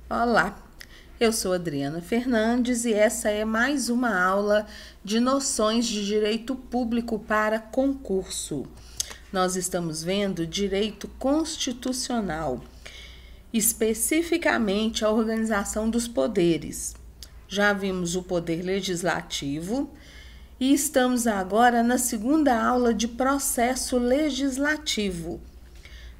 Olá, eu sou Adriana Fernandes e essa é mais uma aula de noções de direito público para concurso. Nós estamos vendo direito constitucional, especificamente a organização dos poderes. Já vimos o poder legislativo e estamos agora na segunda aula de processo legislativo.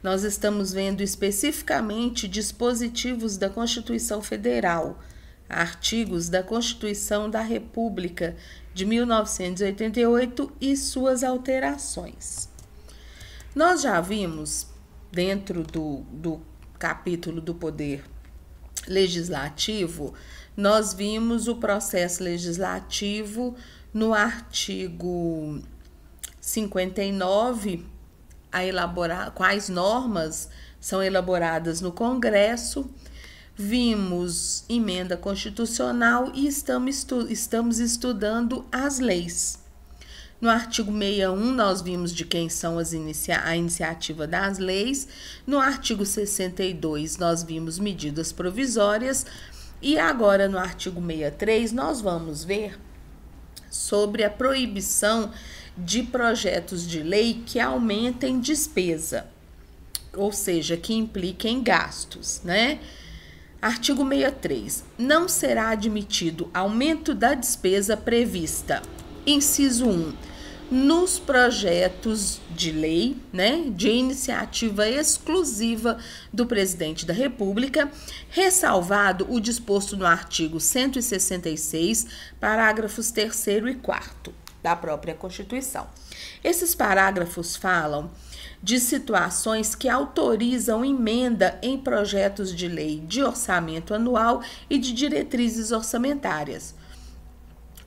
Nós estamos vendo especificamente dispositivos da Constituição Federal, artigos da Constituição da República de 1988 e suas alterações. Nós já vimos, dentro do capítulo do Poder Legislativo, nós vimos o processo legislativo no artigo 59, a elaborar quais normas são elaboradas no Congresso, vimos emenda constitucional e estamos estudando as leis. No artigo 61, nós vimos de quem são a iniciativa das leis. No artigo 62, nós vimos medidas provisórias. E agora, no artigo 63, nós vamos ver sobre a proibição de projetos de lei que aumentem despesa, ou seja, que impliquem gastos, né? Artigo 63. Não será admitido aumento da despesa prevista. Inciso 1. Nos projetos de lei, né, de iniciativa exclusiva do Presidente da República, ressalvado o disposto no artigo 166, parágrafos 3º e 4º da própria Constituição. Esses parágrafos falam de situações que autorizam emenda em projetos de lei de orçamento anual e de diretrizes orçamentárias.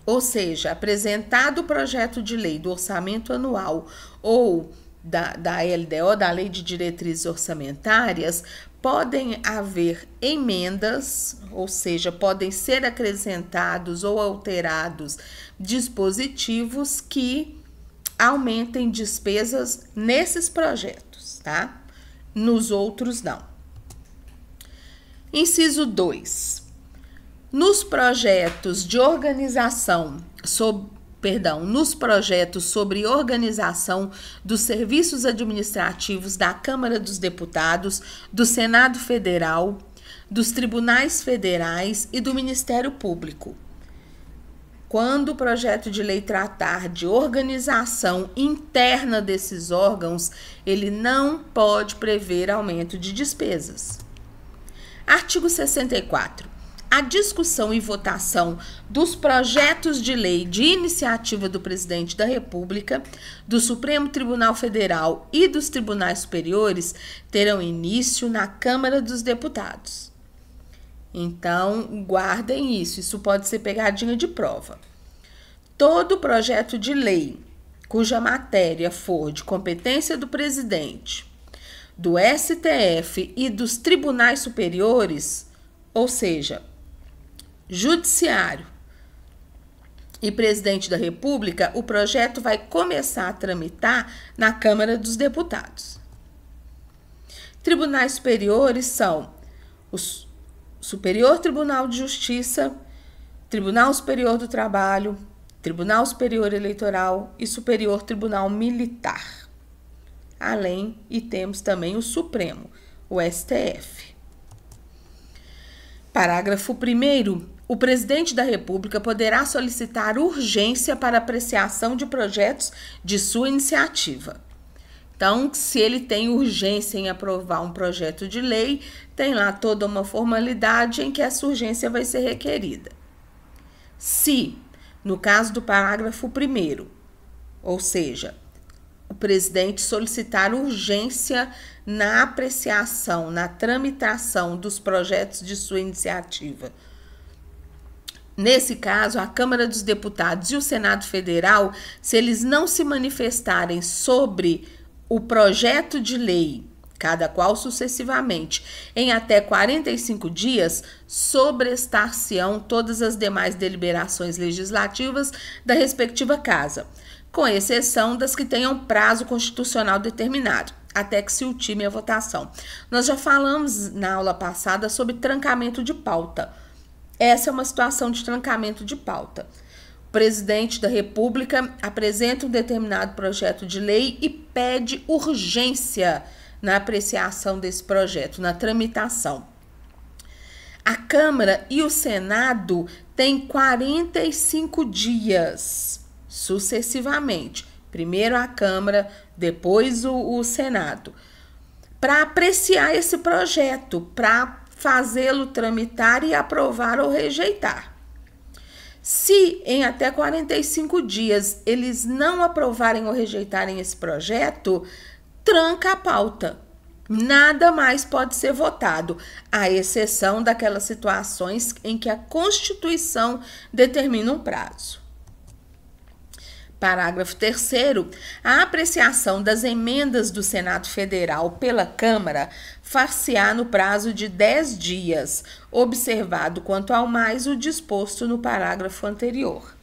Ou seja, apresentado o projeto de lei do orçamento anual ou da LDO, da Lei de Diretrizes Orçamentárias, podem haver emendas, ou seja, podem ser acrescentados ou alterados dispositivos que aumentem despesas nesses projetos, tá? Nos outros, não. Inciso 2. Nos projetos de organização, nos projetos sobre organização dos serviços administrativos da Câmara dos Deputados, do Senado Federal, dos tribunais federais e do Ministério Público. Quando o projeto de lei tratar de organização interna desses órgãos, ele não pode prever aumento de despesas. Artigo 64. A discussão e votação dos projetos de lei de iniciativa do Presidente da República, do Supremo Tribunal Federal e dos tribunais superiores terão início na Câmara dos Deputados. Então, guardem isso pode ser pegadinha de prova. Todo projeto de lei cuja matéria for de competência do presidente, do STF e dos tribunais superiores, ou seja, Judiciário e Presidente da República, o projeto vai começar a tramitar na Câmara dos Deputados. Tribunais superiores são o Superior Tribunal de Justiça, Tribunal Superior do Trabalho, Tribunal Superior Eleitoral e Superior Tribunal Militar. Além, e temos também o Supremo, o STF. Parágrafo 1º. O Presidente da República poderá solicitar urgência para apreciação de projetos de sua iniciativa. Então, se ele tem urgência em aprovar um projeto de lei, tem lá toda uma formalidade em que essa urgência vai ser requerida. Se, no caso do parágrafo 1º, ou seja, o presidente solicitar urgência na apreciação, na tramitação dos projetos de sua iniciativa, nesse caso, a Câmara dos Deputados e o Senado Federal, se eles não se manifestarem sobre o projeto de lei, cada qual sucessivamente, em até 45 dias, sobrestar-se-ão todas as demais deliberações legislativas da respectiva casa, com exceção das que tenham prazo constitucional determinado. até que se ultime a votação. Nós já falamos na aula passada sobre trancamento de pauta. Essa é uma situação de trancamento de pauta. O presidente da República apresenta um determinado projeto de lei e pede urgência na apreciação desse projeto, na tramitação. A Câmara e o Senado têm 45 dias, sucessivamente. Primeiro a Câmara, depois o Senado, para apreciar esse projeto, para fazê-lo tramitar e aprovar ou rejeitar. Se em até 45 dias eles não aprovarem ou rejeitarem esse projeto, tranca a pauta. Nada mais pode ser votado, à exceção daquelas situações em que a Constituição determina um prazo. Parágrafo 3º. A apreciação das emendas do Senado Federal pela Câmara far-se-á no prazo de 10 dias, observado quanto ao mais o disposto no parágrafo anterior.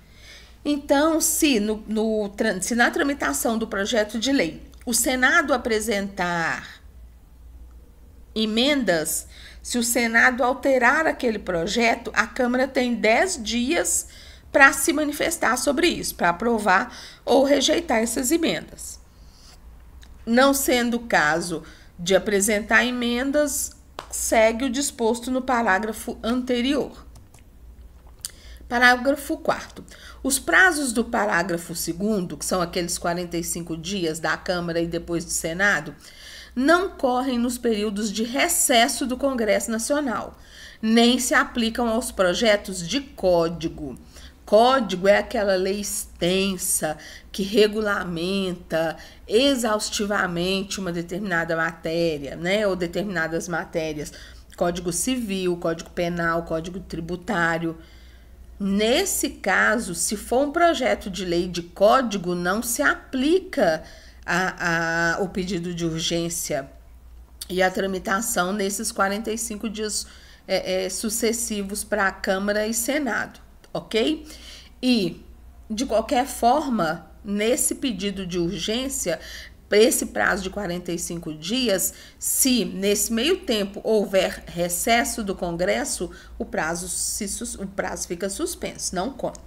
Então, se na tramitação do projeto de lei o Senado apresentar emendas, se o Senado alterar aquele projeto, a Câmara tem 10 dias para se manifestar sobre isso, para aprovar ou rejeitar essas emendas. Não sendo o caso de apresentar emendas, segue o disposto no parágrafo anterior. Parágrafo 4º. Os prazos do parágrafo 2º, que são aqueles 45 dias da Câmara e depois do Senado, não correm nos períodos de recesso do Congresso Nacional, nem se aplicam aos projetos de código. Código é aquela lei extensa que regulamenta exaustivamente uma determinada matéria, né, ou determinadas matérias. Código Civil, Código Penal, Código Tributário. Nesse caso, se for um projeto de lei de código, não se aplica o pedido de urgência e a tramitação nesses 45 dias sucessivos para a Câmara e Senado. Ok? E, de qualquer forma, nesse pedido de urgência, esse prazo de 45 dias, se nesse meio tempo houver recesso do Congresso, o prazo fica suspenso, não conta.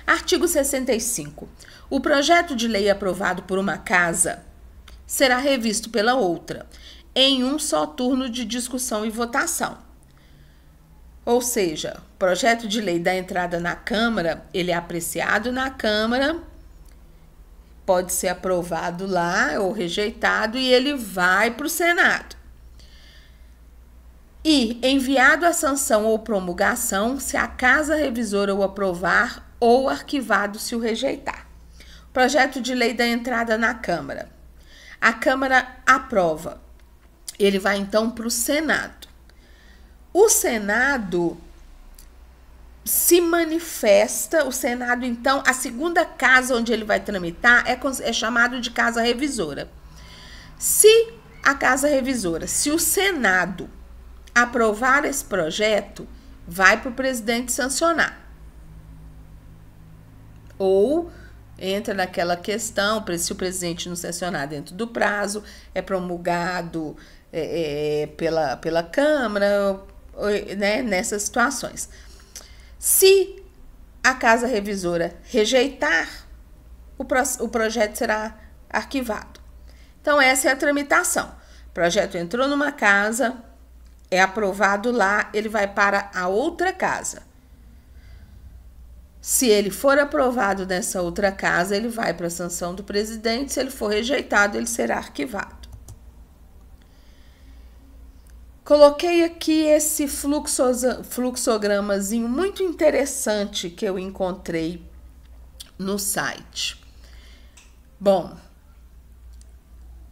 Artigo 65. O projeto de lei aprovado por uma casa será revisto pela outra, em um só turno de discussão e votação. Ou seja, o projeto de lei da entrada na Câmara, ele é apreciado na Câmara, pode ser aprovado lá ou rejeitado e ele vai para o Senado. E enviado à sanção ou promulgação se a Casa Revisora o aprovar ou arquivado se o rejeitar. Projeto de lei da entrada na Câmara. A Câmara aprova. Ele vai então para o Senado. O Senado se manifesta, o Senado, então, a segunda casa onde ele vai tramitar é chamado de Casa Revisora. Se a Casa Revisora, se o Senado aprovar esse projeto, vai para o presidente sancionar. Ou entra naquela questão, se o presidente não sancionar dentro do prazo, é promulgado pela Câmara, né, nessas situações. Se a Casa Revisora rejeitar, o projeto será arquivado. Então, essa é a tramitação. O projeto entrou numa casa, é aprovado lá, ele vai para a outra casa. Se ele for aprovado nessa outra casa, ele vai para a sanção do presidente. Se ele for rejeitado, ele será arquivado. Coloquei aqui esse fluxogramazinho muito interessante que eu encontrei no site. Bom,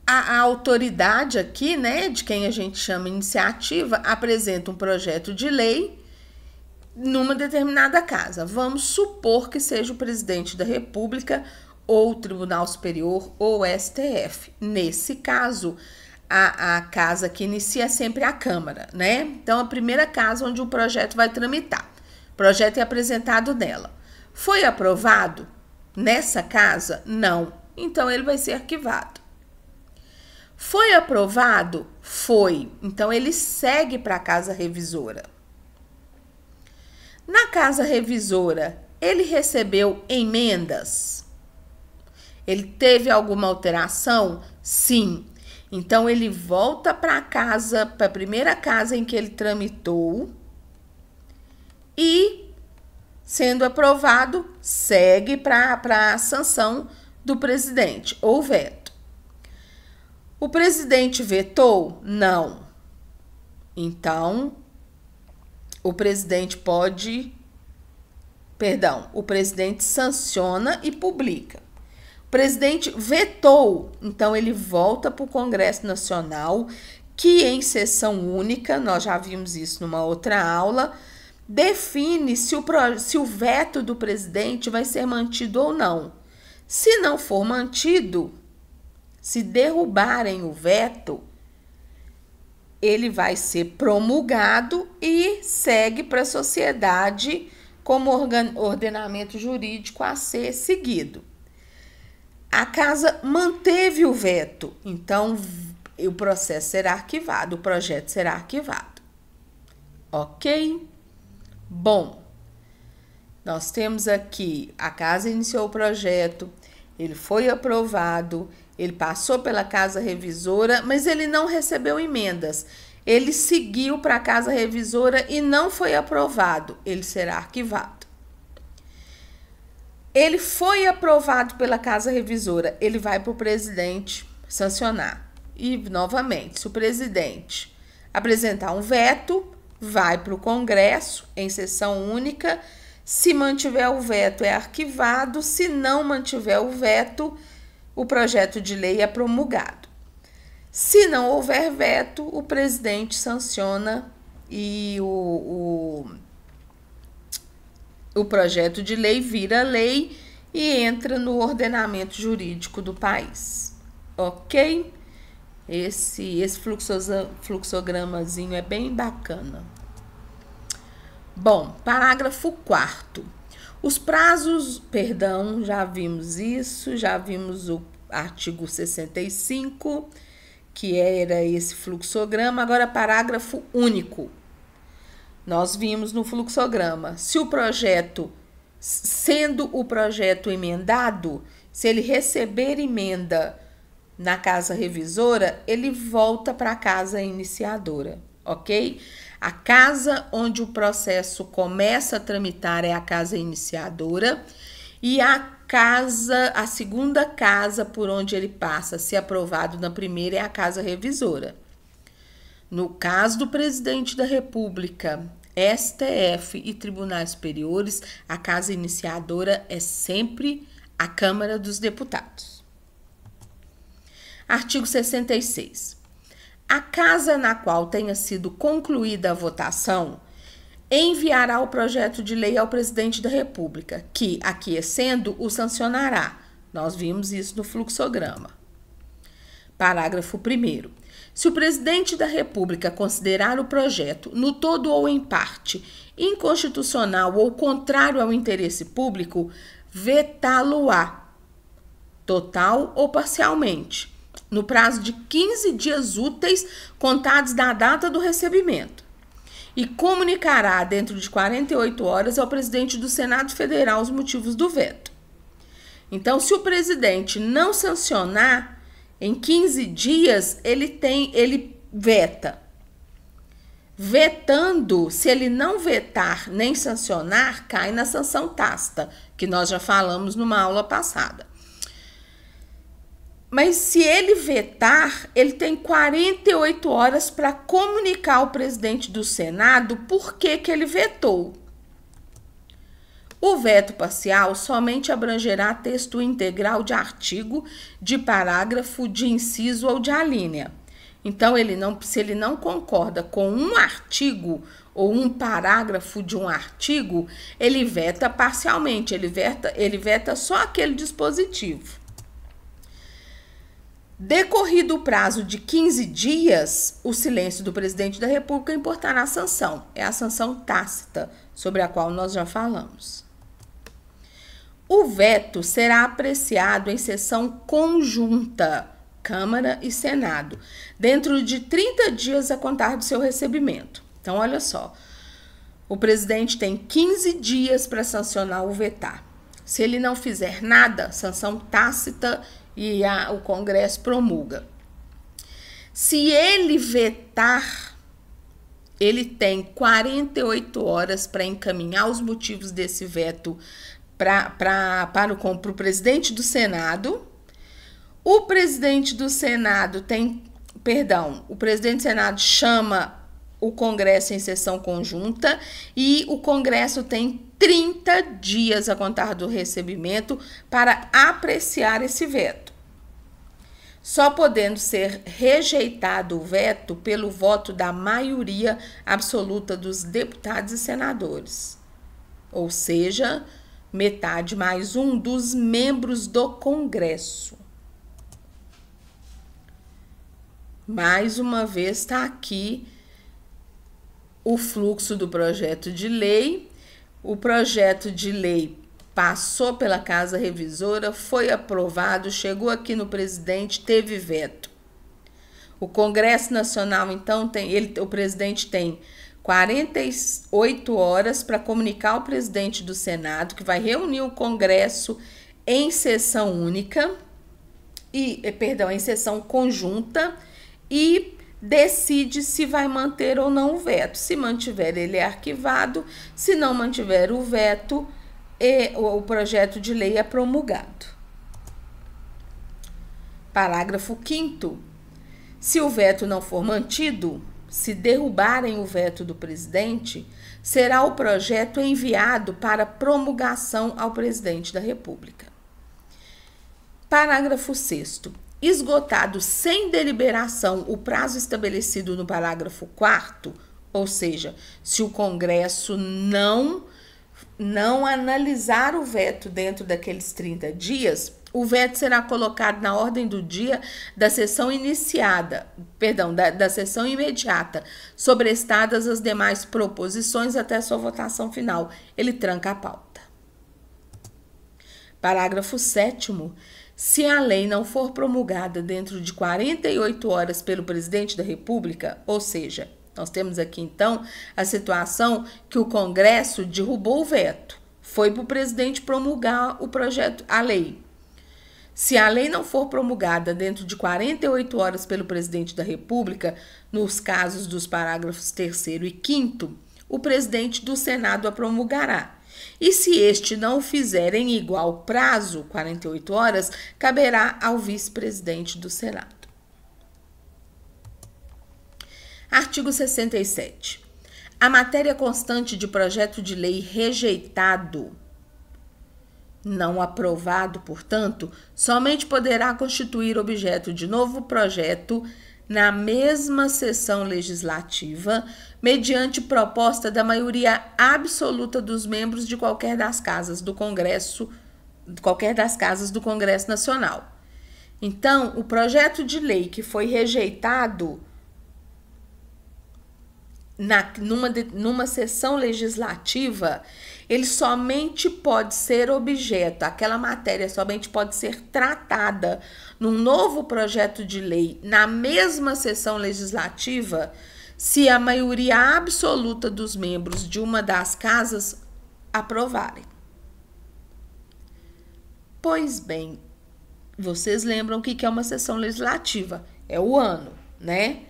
a autoridade aqui, né, de quem a gente chama iniciativa, apresenta um projeto de lei numa determinada casa. Vamos supor que seja o presidente da República ou o Tribunal Superior ou o STF. Nesse caso, a casa que inicia é sempre a Câmara, né? Então, a primeira casa onde o projeto vai tramitar. O projeto é apresentado nela. Foi aprovado nessa casa? Não. Então, ele vai ser arquivado. Foi aprovado? Foi. Então, ele segue para a casa revisora. Na casa revisora, ele recebeu emendas? Ele teve alguma alteração? Sim. Então, ele volta para a casa, para a primeira casa em que ele tramitou e, sendo aprovado, segue para a sanção do presidente ou veto. O presidente vetou? Não. Então, o presidente sanciona e publica. O presidente vetou, então ele volta para o Congresso Nacional, que em sessão única, nós já vimos isso numa outra aula, define se o veto do presidente vai ser mantido ou não. Se não for mantido, se derrubarem o veto, ele vai ser promulgado e segue para a sociedade como ordenamento jurídico a ser seguido. A casa manteve o veto, então o processo será arquivado, o projeto será arquivado. Ok? Bom, nós temos aqui, a casa iniciou o projeto, ele foi aprovado, ele passou pela casa revisora, mas ele não recebeu emendas. Ele seguiu para a casa revisora e não foi aprovado. Ele será arquivado. Ele foi aprovado pela casa revisora. Ele vai para o presidente sancionar. E, novamente, se o presidente apresentar um veto, vai para o Congresso em sessão única. Se mantiver o veto, é arquivado. Se não mantiver o veto, o projeto de lei é promulgado. Se não houver veto, o presidente sanciona e o projeto de lei vira lei e entra no ordenamento jurídico do país. Ok? Esse fluxogramazinho é bem bacana. Bom, parágrafo 4º. Os prazos, já vimos isso, já vimos o artigo 65, que era esse fluxograma. Agora, parágrafo único. Nós vimos no fluxograma, se o projeto, sendo o projeto emendado, se ele receber emenda na casa revisora, ele volta para a casa iniciadora, ok? A casa onde o processo começa a tramitar é a casa iniciadora e a segunda casa por onde ele passa, se aprovado na primeira, é a casa revisora. No caso do presidente da República, STF e tribunais superiores, a casa iniciadora é sempre a Câmara dos Deputados. Artigo 66. A casa na qual tenha sido concluída a votação enviará o projeto de lei ao presidente da República, que, aquiescendo, o sancionará. Nós vimos isso no fluxograma. Parágrafo 1º. Se o presidente da República considerar o projeto, no todo ou em parte, inconstitucional ou contrário ao interesse público, vetá-lo-á, total ou parcialmente, no prazo de 15 dias úteis contados da data do recebimento, e comunicará dentro de 48 horas ao presidente do Senado Federal os motivos do veto. Então, se o presidente não sancionar, em 15 dias ele veta. Vetando, se ele não vetar nem sancionar, cai na sanção tácita, que nós já falamos numa aula passada. Mas se ele vetar, ele tem 48 horas para comunicar ao presidente do Senado por que ele vetou. O veto parcial somente abrangerá texto integral de artigo, de parágrafo, de inciso ou de alínea. Então, se ele não concorda com um artigo ou um parágrafo de um artigo, ele veta parcialmente, ele veta só aquele dispositivo. Decorrido o prazo de 15 dias, o silêncio do presidente da República importará a sanção. É a sanção tácita, sobre a qual nós já falamos. O veto será apreciado em sessão conjunta, Câmara e Senado, dentro de 30 dias a contar do seu recebimento. Então, olha só, o presidente tem 15 dias para sancionar ou vetar. Se ele não fizer nada, sanção tácita e o Congresso promulga. Se ele vetar, ele tem 48 horas para encaminhar os motivos desse veto para o presidente do Senado. O presidente do Senado o presidente do Senado chama o Congresso em sessão conjunta e o Congresso tem 30 dias a contar do recebimento para apreciar esse veto, só podendo ser rejeitado o veto pelo voto da maioria absoluta dos deputados e senadores, ou seja, metade mais um dos membros do Congresso. Mais uma vez está aqui o fluxo do projeto de lei. O projeto de lei passou pela Casa Revisora, foi aprovado, chegou aqui no presidente, teve veto. O Congresso Nacional, então, o presidente tem 48 horas para comunicar ao presidente do Senado, que vai reunir o Congresso em sessão única, em sessão conjunta, e decide se vai manter ou não o veto. Se mantiver, ele é arquivado. Se não mantiver o veto, o projeto de lei é promulgado. Parágrafo 5º. Se o veto não for mantido, se derrubarem o veto do presidente, será o projeto enviado para promulgação ao presidente da República. Parágrafo 6º. Esgotado sem deliberação o prazo estabelecido no parágrafo 4º, ou seja, se o Congresso não analisar o veto dentro daqueles 30 dias, o veto será colocado na ordem do dia da sessão da sessão imediata, sobrestadas as demais proposições até sua votação final. Ele tranca a pauta. Parágrafo 7º. Se a lei não for promulgada dentro de 48 horas pelo presidente da República, ou seja, nós temos aqui então a situação que o Congresso derrubou o veto, foi para o presidente promulgar a lei. Se a lei não for promulgada dentro de 48 horas pelo presidente da República, nos casos dos parágrafos 3º e 5º, o presidente do Senado a promulgará. E se este não o fizer em igual prazo, 48 horas, caberá ao vice-presidente do Senado. Artigo 67. A matéria constante de projeto de lei rejeitado, não aprovado, portanto, somente poderá constituir objeto de novo projeto na mesma sessão legislativa, mediante proposta da maioria absoluta dos membros de qualquer das casas do Congresso Nacional. Então, o projeto de lei que foi rejeitado numa sessão legislativa, ele somente pode ser objeto, aquela matéria somente pode ser tratada num novo projeto de lei na mesma sessão legislativa se a maioria absoluta dos membros de uma das casas aprovarem. Pois bem, vocês lembram o que é uma sessão legislativa? É o ano, né?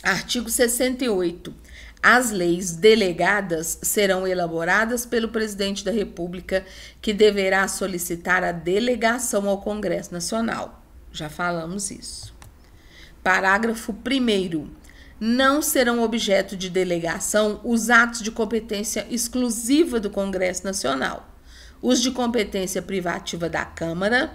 Artigo 68. As leis delegadas serão elaboradas pelo presidente da República, que deverá solicitar a delegação ao Congresso Nacional. Já falamos isso. Parágrafo 1º. Não serão objeto de delegação os atos de competência exclusiva do Congresso Nacional, os de competência privativa da Câmara,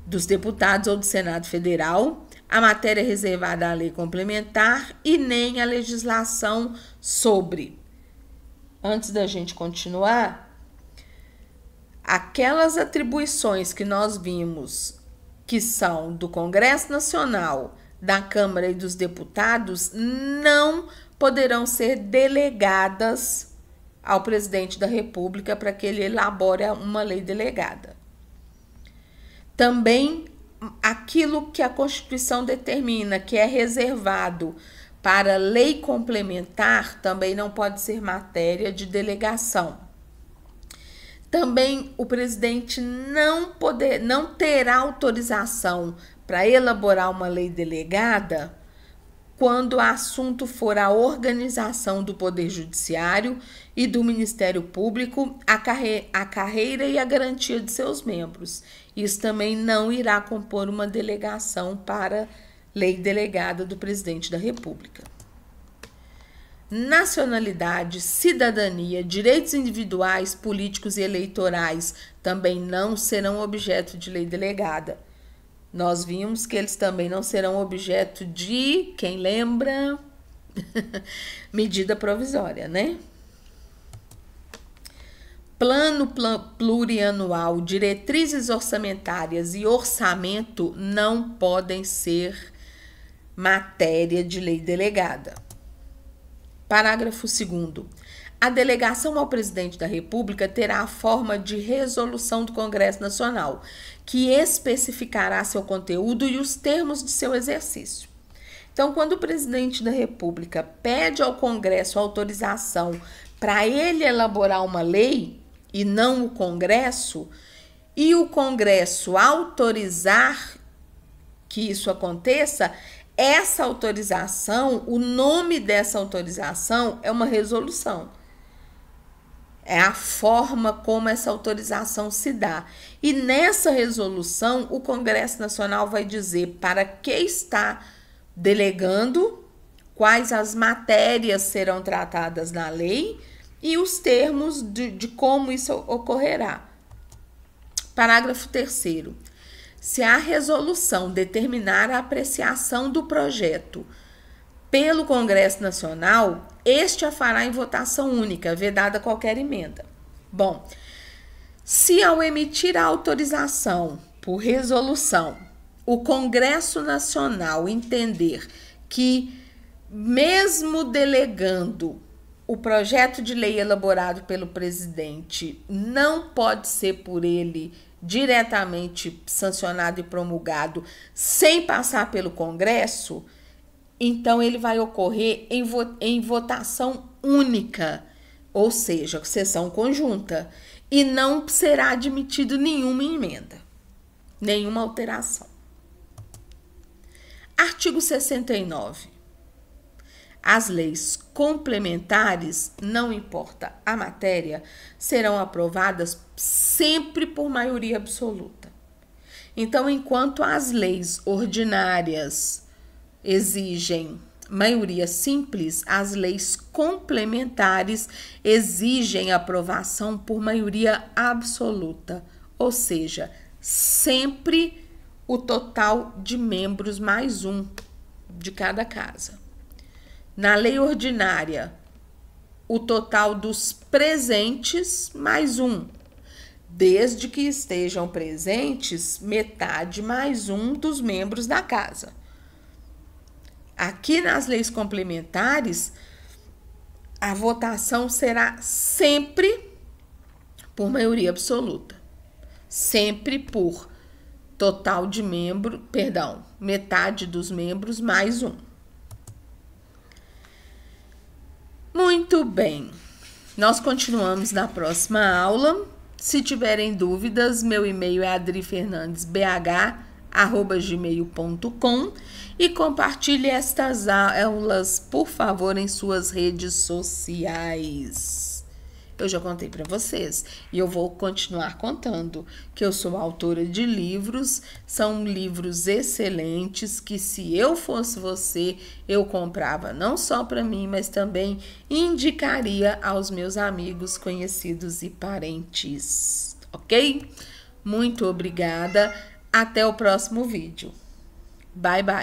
dos Deputados ou do Senado Federal, a matéria reservada à lei complementar e nem a legislação sobre. Antes da gente continuar, aquelas atribuições que nós vimos que são do Congresso Nacional, da Câmara e dos Deputados não poderão ser delegadas ao presidente da República para que ele elabore uma lei delegada. Também aquilo que a Constituição determina, que é reservado para lei complementar, também não pode ser matéria de delegação. Também o presidente não terá autorização para elaborar uma lei delegada quando o assunto for a organização do Poder Judiciário e do Ministério Público, a carreira e a garantia de seus membros. Isso também não irá compor uma delegação para lei delegada do presidente da República. Nacionalidade, cidadania, direitos individuais, políticos e eleitorais também não serão objeto de lei delegada. Nós vimos que eles também não serão objeto de, quem lembra? Medida provisória, né? Plano plurianual, diretrizes orçamentárias e orçamento não podem ser matéria de lei delegada. Parágrafo 2º. A delegação ao presidente da República terá a forma de resolução do Congresso Nacional, que especificará seu conteúdo e os termos de seu exercício. Então, quando o presidente da República pede ao Congresso autorização para ele elaborar uma lei, e não o Congresso, e o Congresso autorizar que isso aconteça, essa autorização, o nome dessa autorização é uma resolução. É a forma como essa autorização se dá. E nessa resolução, o Congresso Nacional vai dizer para que está delegando, quais as matérias serão tratadas na lei e os termos de como isso ocorrerá. Parágrafo 3º. Se a resolução determinar a apreciação do projeto pelo Congresso Nacional, este a fará em votação única, vedada qualquer emenda. Bom, se ao emitir a autorização por resolução, o Congresso Nacional entender que, mesmo delegando o projeto de lei elaborado pelo presidente, não pode ser por ele diretamente sancionado e promulgado sem passar pelo Congresso, então ele vai ocorrer em votação única, ou seja, sessão conjunta, e não será admitido nenhuma emenda, nenhuma alteração. Artigo 69. As leis complementares, não importa a matéria, serão aprovadas sempre por maioria absoluta. Então, enquanto as leis ordinárias exigem maioria simples, as leis complementares exigem aprovação por maioria absoluta, ou seja, sempre o total de membros mais um de cada casa. Na lei ordinária, o total dos presentes mais um, desde que estejam presentes metade mais um dos membros da casa. Aqui nas leis complementares, a votação será sempre por maioria absoluta, sempre por total de metade dos membros mais um. Muito bem, nós continuamos na próxima aula. Se tiverem dúvidas, meu e-mail é adrifernandesbh@gmail.com e compartilhe estas aulas, por favor, em suas redes sociais. Eu já contei para vocês e eu vou continuar contando que eu sou autora de livros, são livros excelentes que, se eu fosse você, eu comprava não só para mim, mas também indicaria aos meus amigos, conhecidos e parentes, ok? Muito obrigada, até o próximo vídeo. Bye, bye!